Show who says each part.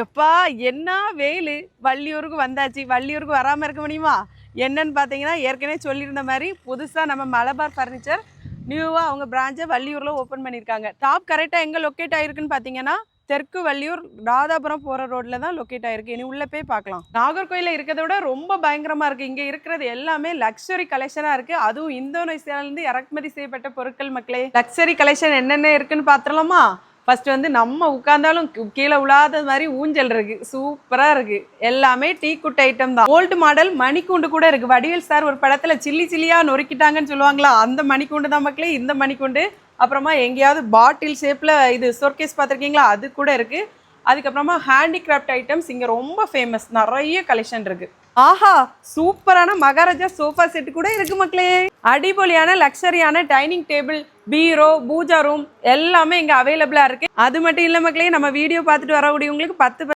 Speaker 1: எப்பா என்ன வெயில்! வள்ளியூருக்கு வந்தாச்சு. வள்ளியூருக்கு வராமல் இருக்க முடியுமா? என்னன்னு பார்த்தீங்கன்னா, ஏற்கனவே சொல்லியிருந்த மாதிரி புதுசாக நம்ம மலபார் ஃபர்னிச்சர் நியூவாக அவங்க பிரான்ச்சை வள்ளியூரில் ஓப்பன் பண்ணியிருக்காங்க. டாப் கரெக்டாக எங்கே லொக்கேட் ஆகிருக்குன்னு பார்த்தீங்கன்னா, தெற்கு வள்ளியூர் ராதாபுரம் போகிற ரோட்டில் தான் லொக்கேட் ஆகிருக்கு. இனி உள்ளே போய் பார்க்கலாம். நாகர்கோயிலில் இருக்கிறத விட ரொம்ப பயங்கரமாக இருக்குது. இங்கே இருக்கிறது எல்லாமே லக்ஸரி கலெக்ஷனாக இருக்குது. அதுவும் இந்தோனேசியாவிலேருந்து இறக்குமதி செய்யப்பட்ட பொருட்கள் மக்களே. லக்ஸரி கலெக்ஷன் என்னென்ன இருக்குன்னு பார்த்துடலாமா? ஃபர்ஸ்ட் வந்து நம்ம உட்கார்ந்தாலும் கீழே விழாத மாதிரி ஊஞ்சல் இருக்கு, சூப்பரா இருக்கு. எல்லாமே டீ குட் ஐட்டம் தான். ஓல்டு மாடல் மணிக்கூண்டு கூட இருக்கு. வடிவேல் சார் ஒரு படத்துல சில்லி சில்லியா நொறுக்கிட்டாங்கன்னு சொல்லுவாங்களா, அந்த மணிக்கூண்டு தான் மக்களே இந்த மணிக்கூண்டு. அப்புறமா எங்கேயாவது பாட்டில் ஷேப்ல இது சோர்கேஸ் பார்த்துருக்கீங்களா, அது கூட இருக்கு. அதுக்கப்புறமா ஹேண்டிகிராஃப்ட் ஐட்டம்ஸ் இங்கே ரொம்ப ஃபேமஸ், நிறைய கலெக்ஷன் இருக்கு. ஆஹா, சூப்பரான மகாராஜா சோஃபா செட் கூட இருக்கு மக்களே. அடிபொலியான லக்ஸரியான டைனிங் டேபிள், பீரோ, பூஜா ரூம் எல்லாமே இங்கே அவைலபிளாக இருக்கு. அது மட்டும் இல்லை மக்களே, நம்ம வீடியோ பார்த்துட்டு வரக்கூடியவங்களுக்கு 10